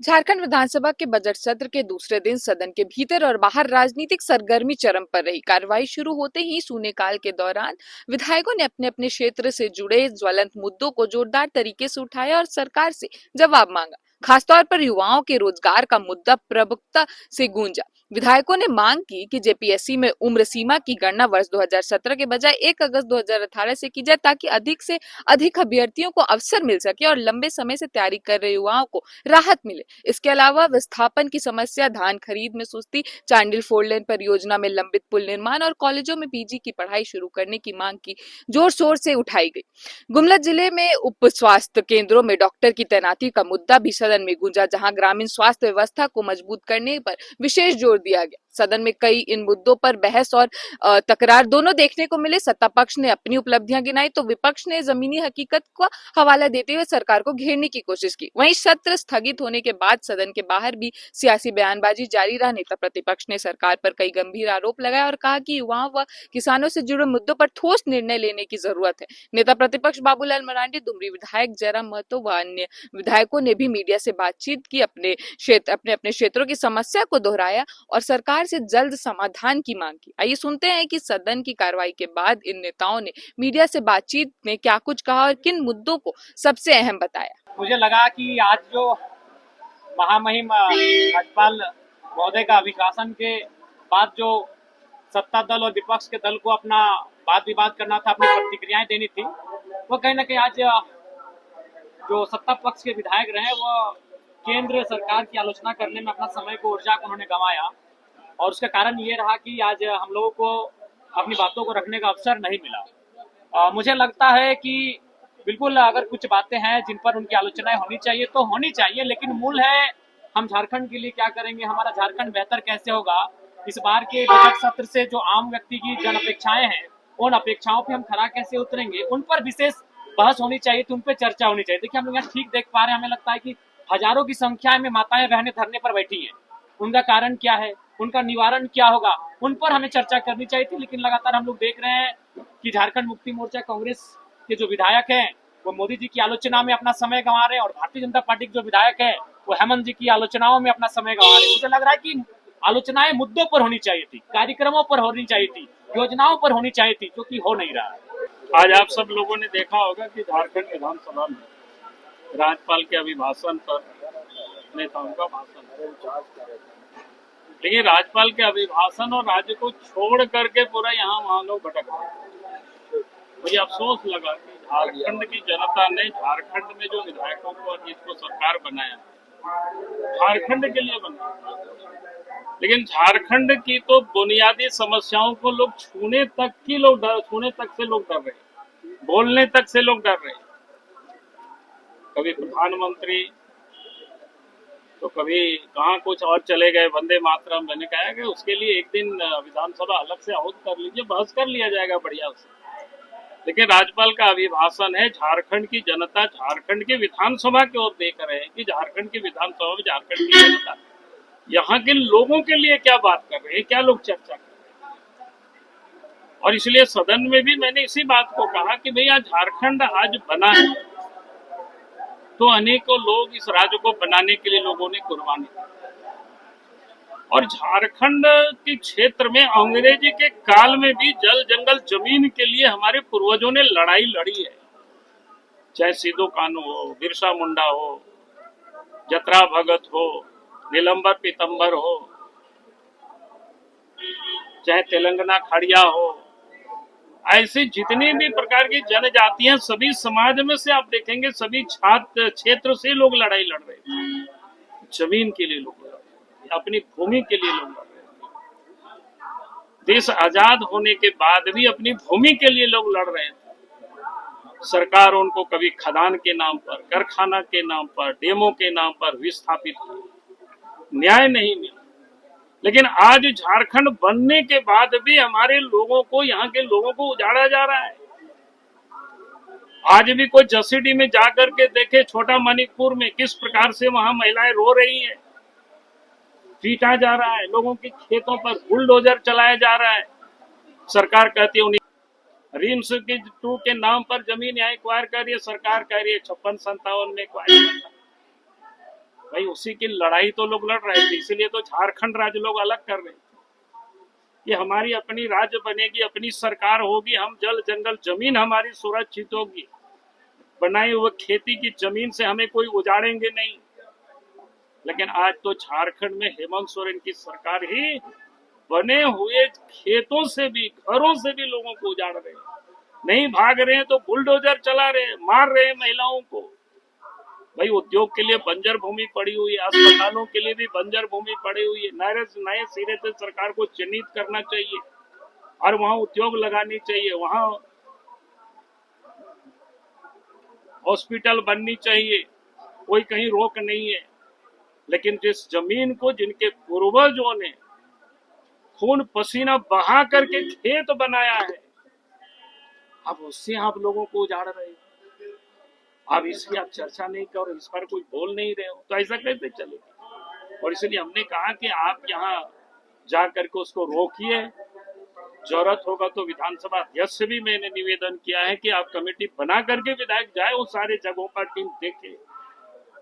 झारखंड विधानसभा के बजट सत्र के दूसरे दिन सदन के भीतर और बाहर राजनीतिक सरगर्मी चरम पर रही। कार्रवाई शुरू होते ही शून्यकाल के दौरान विधायकों ने अपने अपने क्षेत्र से जुड़े ज्वलंत मुद्दों को जोरदार तरीके से उठाया और सरकार से जवाब मांगा। खासतौर पर युवाओं के रोजगार का मुद्दा प्रमुखता से गूंजा। विधायकों ने मांग की कि जेपीएससी में उम्र सीमा की गणना वर्ष 2017 के बजाय 1 अगस्त 2018 से की जाए, ताकि अधिक से अधिक अभ्यर्थियों को अवसर मिल सके और लंबे समय से तैयारी कर रहे युवाओं को राहत मिले। इसके अलावा विस्थापन की समस्या, धान खरीद में सुस्ती, चांडिल फोर लेन परियोजना में लंबित पुल निर्माण और कॉलेजों में पीजी की पढ़ाई शुरू करने की मांग की जोर शोर से उठाई गई। गुमला जिले में उप स्वास्थ्य केंद्रों में डॉक्टर की तैनाती का मुद्दा भी सदन में गूंजा, जहां ग्रामीण स्वास्थ्य व्यवस्था को मजबूत करने पर विशेष जोर दिया गया। सदन में कई इन मुद्दों पर बहस और तकरार दोनों देखने को मिले। सत्ता पक्ष ने अपनी उपलब्धियां गिनाई तो विपक्ष ने जमीनी हकीकत का हवाला देते हुए सरकार को घेरने की कोशिश की। वहीं सत्र स्थगित होने के बाद सदन के बाहर भी सियासी बयानबाजी जारी रहा। नेता प्रतिपक्ष ने सरकार पर कई गंभीर आरोप लगाए और कहा कि युवाओं व किसानों से जुड़े मुद्दों पर ठोस निर्णय लेने की जरूरत है। नेता प्रतिपक्ष बाबूलाल मरांडी, दुमरी विधायक जयराम महतो व अन्य विधायकों ने भी मीडिया से बातचीत की, अपने अपने क्षेत्रों की समस्या को दोहराया और सरकार से जल्द समाधान की मांग की। आइए सुनते हैं कि सदन की कार्रवाई के बाद इन नेताओं ने मीडिया से बातचीत में क्या कुछ कहा और किन मुद्दों को सबसे अहम बताया। मुझे लगा कि आज जो महामहिम राज्यपाल महोदय का अभिभाषण के बाद जो सत्ता दल और विपक्ष के दल को अपना वाद विवाद करना था, अपनी प्रतिक्रियाएं देनी थी, वो कहीं ना कहीं आज जो सत्ता पक्ष के विधायक रहे वो केंद्र सरकार की आलोचना करने में अपना समय को, ऊर्जा को उन्होंने गंवाया। और उसका कारण ये रहा कि आज हम लोगों को अपनी बातों को रखने का अवसर नहीं मिला। मुझे लगता है कि बिल्कुल अगर कुछ बातें हैं जिन पर उनकी आलोचनाएं होनी चाहिए तो होनी चाहिए, लेकिन मूल है हम झारखंड के लिए क्या करेंगे, हमारा झारखंड बेहतर कैसे होगा। इस बार के बजट सत्र से जो आम व्यक्ति की जन अपेक्षाएं हैं, उन अपेक्षाओं पे हम खरा कैसे उतरेंगे, उन पर विशेष बहस होनी चाहिए थी, उन पर चर्चा होनी चाहिए। देखिए हम लोग यहाँ ठीक देख पा रहे हैं, हमें लगता है कि हजारों की संख्या में माताएं बहनें धरने पर बैठी हैं। उनका कारण क्या है, उनका निवारण क्या होगा, उन पर हमें चर्चा करनी चाहिए थी। लेकिन लगातार हम लोग देख रहे हैं कि झारखंड मुक्ति मोर्चा कांग्रेस के जो विधायक हैं वो मोदी जी की आलोचना में अपना समय गंवा रहे हैं और भारतीय जनता पार्टी के जो विधायक है वो हेमंत जी की आलोचनाओं में अपना समय गंवा रहे हैं। मुझे लग रहा है कि आलोचनाएं मुद्दों पर होनी चाहिए थी, कार्यक्रमों पर होनी चाहिए थी, योजनाओं पर होनी चाहिए थी, जो कि हो नहीं रहा है। आज आप सब लोगों ने देखा होगा कि झारखंड विधानसभा में राज्यपाल के अभिभाषण पर नेताओं का भाषण, लेकिन राज्यपाल के अभिभाषण और राज्य को छोड़ करके पूरा यहाँ वहाँ लोग भटक रहे। मुझे अफसोस लगा कि झारखंड की जनता ने झारखंड में जो विधायकों को और जिसको सरकार बनाया, झारखंड के लिए बनाया, लेकिन झारखंड की तो बुनियादी समस्याओं को लोग छूने तक से लोग डर रहे, बोलने तक से लोग डर रहे। कभी प्रधानमंत्री तो कभी कहाँ कुछ और चले गए, वंदे मातरम। मैंने कहा कि उसके लिए एक दिन विधानसभा अलग से आहूत कर लीजिए, बहस कर लिया जाएगा बढ़िया से। लेकिन राज्यपाल का अभिभाषण है, झारखंड की जनता झारखंड की विधानसभा की ओर देख रहे हैं कि झारखंड की विधानसभा में झारखंड की जनता यहाँ के लोगों के लिए क्या बात कर रहे हैं, क्या लोग चर्चा कर रहे हैं। और इसलिए सदन में भी मैंने इसी बात को कहा कि भैया झारखंड आज बना है तो अनेकों लोग इस राज्य को बनाने के लिए लोगों ने कुर्बानी दी। और झारखंड के क्षेत्र में अंग्रेजी के काल में भी जल जंगल जमीन के लिए हमारे पूर्वजों ने लड़ाई लड़ी है। चाहे सिद्धू कान्हू हो, बिरसा मुंडा हो, जतरा भगत हो, नीलंबर पीतंबर हो, चाहे तेलंगाना खड़िया हो, ऐसी जितनी भी प्रकार की जनजातियां, सभी समाज में से आप देखेंगे सभी छात्र क्षेत्र से लोग लड़ाई लड़ रहे थे। जमीन के लिए लोग लड़ रहे थे, अपनी भूमि के लिए लोग लड़ रहे थे। देश आजाद होने के बाद भी अपनी भूमि के लिए लोग लड़ रहे थे। सरकार उनको कभी खदान के नाम पर, कारखाना के नाम पर, डेमो के नाम पर विस्थापित किया, न्याय नहीं मिला। लेकिन आज झारखंड बनने के बाद भी हमारे लोगों को, यहाँ के लोगों को उजाड़ा जा रहा है। आज भी कोई जसीडीह में जाकर के देखे, छोटा मणिपुर में किस प्रकार से वहां महिलाएं रो रही हैं, पीटा जा रहा है, लोगों के खेतों पर बुलडोजर चलाया जा रहा है। सरकार कहती है उन्हीं रिम्स की 2 के नाम पर जमीन यहाँ एक्वायर कर रही है, सरकार कह रही है 56-57 में एक्वायर करना। भाई उसी की लड़ाई तो लोग लड़ रहे थे, इसीलिए तो झारखंड राज्य लोग अलग कर रहे थे। ये हमारी अपनी राज्य बनेगी, अपनी सरकार होगी, हम जल जंगल जमीन हमारी सुरक्षित होगी, बनाई हुई खेती की जमीन से हमें कोई उजाड़ेंगे नहीं। लेकिन आज तो झारखंड में हेमंत सोरेन की सरकार ही बने हुए खेतों से भी, घरों से भी लोगों को उजाड़ रहे हैं। नहीं भाग रहे हैं तो बुलडोजर चला रहे हैं, मार रहे हैं महिलाओं को। भाई उद्योग के लिए बंजर भूमि पड़ी हुई है, अस्पतालों के लिए भी बंजर भूमि पड़ी हुई है। नए सिरे से सरकार को चिन्हित करना चाहिए और वहां उद्योग लगानी चाहिए, वहां हॉस्पिटल बननी चाहिए, कोई कहीं रोक नहीं है। लेकिन जिस जमीन को जिनके पूर्वजों ने खून पसीना बहा करके खेत बनाया है, अब उससे आप लोगों को उजाड़ रहे हो। अब इसकी आप चर्चा नहीं कर, इस पर कोई बोल नहीं रहे हो, तो ऐसा कैसे चलेगा। और इसलिए हमने कहा कि आप यहाँ जा करके उसको रोकिए। जरूरत होगा तो विधानसभा अध्यक्ष से भी मैंने निवेदन किया है कि आप कमेटी बना करके विधायक जाए, उस सारे जगहों पर टीम देखे,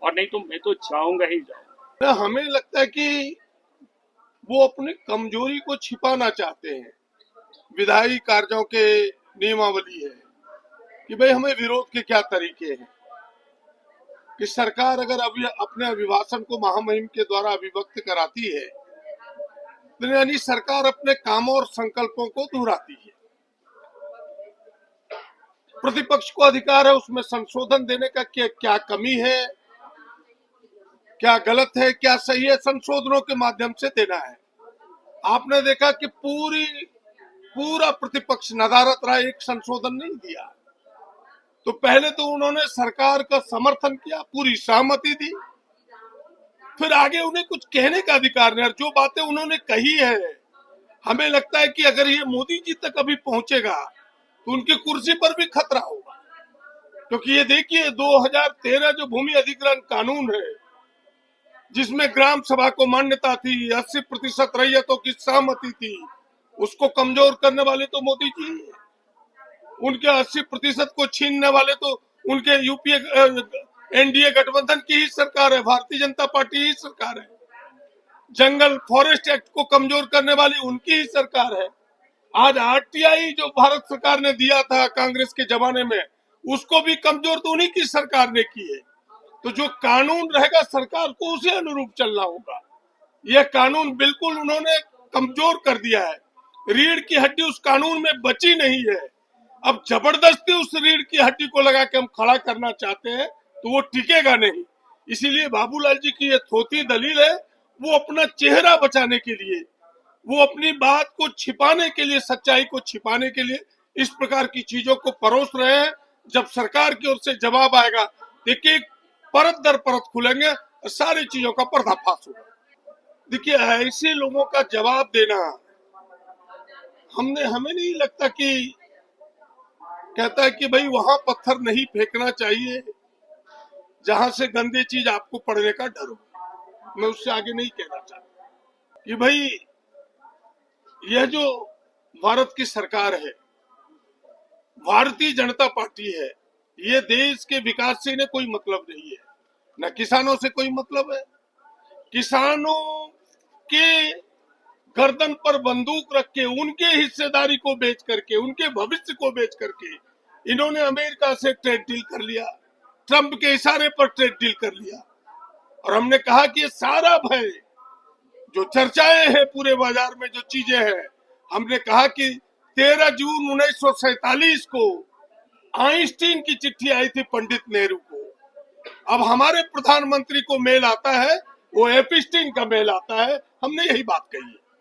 और नहीं तो मैं तो जाऊंगा ही जाऊंगा। हमें लगता है कि वो अपनी कमजोरी को छिपाना चाहते हैं। विधायी कार्यों के नियमावली है कि भाई हमें विरोध के क्या तरीके हैं, कि सरकार अगर अभी अपने अभिभाषण को महामहिम के द्वारा अभिव्यक्त कराती है तो यानी सरकार अपने कामों और संकल्पों को दोहराती है। प्रतिपक्ष को अधिकार है उसमें संशोधन देने का, क्या कमी है, क्या गलत है, क्या सही है, संशोधनों के माध्यम से देना है। आपने देखा कि पूरा प्रतिपक्ष नदारत रहा, एक संशोधन नहीं दिया। तो पहले तो उन्होंने सरकार का समर्थन किया, पूरी सहमति दी, फिर आगे उन्हें कुछ कहने का अधिकार नहीं। और जो बातें उन्होंने कही है, हमें लगता है कि अगर ये मोदी जी तक अभी पहुंचेगा तो उनकी कुर्सी पर भी खतरा होगा। क्योंकि ये देखिए 2013 जो भूमि अधिग्रहण कानून है, जिसमें ग्राम सभा को मान्यता थी, 80% रैयतों की सहमति थी, उसको कमजोर करने वाले तो मोदी जी हैं। उनके 80% को छीनने वाले तो उनके यूपीए एनडीए गठबंधन की ही सरकार है, भारतीय जनता पार्टी ही सरकार है। जंगल फॉरेस्ट एक्ट को कमजोर करने वाली उनकी ही सरकार है। आज आरटीआई जो भारत सरकार ने दिया था कांग्रेस के जमाने में, उसको भी कमजोर तो उन्हीं की सरकार ने की है। तो जो कानून रहेगा सरकार को उसे अनुरूप चलना होगा। यह कानून बिल्कुल उन्होंने कमजोर कर दिया है, रीढ़ की हड्डी उस कानून में बची नहीं है। अब जबरदस्ती उस रीढ़ की हड्डी को लगा के हम खड़ा करना चाहते हैं तो वो टिकेगा नहीं। इसीलिए बाबूलाल जी की ये थोथी दलील है, वो अपना चेहरा बचाने के लिए, वो अपनी बात को छिपाने के लिए, सच्चाई को छिपाने के लिए इस प्रकार की चीजों को परोस रहे हैं। जब सरकार की ओर से जवाब आएगा, देखिए परत दर परत खुलेंगे और सारी चीजों का पर्दाफाश होगा। देखिए ऐसे लोगों का जवाब देना हमें नहीं लगता कि कहता है कि भाई वहां पत्थर नहीं फेंकना चाहिए जहां से गंदी चीज आपको पड़ने का डर हो। मैं उससे आगे नहीं कहना चाहता कि भाई यह जो भारत की सरकार है, भारतीय जनता पार्टी है, ये देश के विकास से इन्हें कोई मतलब नहीं है, न किसानों से कोई मतलब है। किसानों के गर्दन पर बंदूक रख के, उनके हिस्सेदारी को बेच करके, उनके भविष्य को बेच करके इन्होंने अमेरिका से ट्रेड डील कर लिया, ट्रंप के इशारे पर ट्रेड डील कर लिया। और हमने कहा कि ये सारा भय जो चर्चाएं हैं पूरे बाजार में, जो चीजें हैं, हमने कहा कि 13 जून 1947 को आइंस्टीन की चिट्ठी आई थी पंडित नेहरू को। अब हमारे प्रधानमंत्री को मेल आता है, वो एपिस्टीन का मेल आता है। हमने यही बात कही है।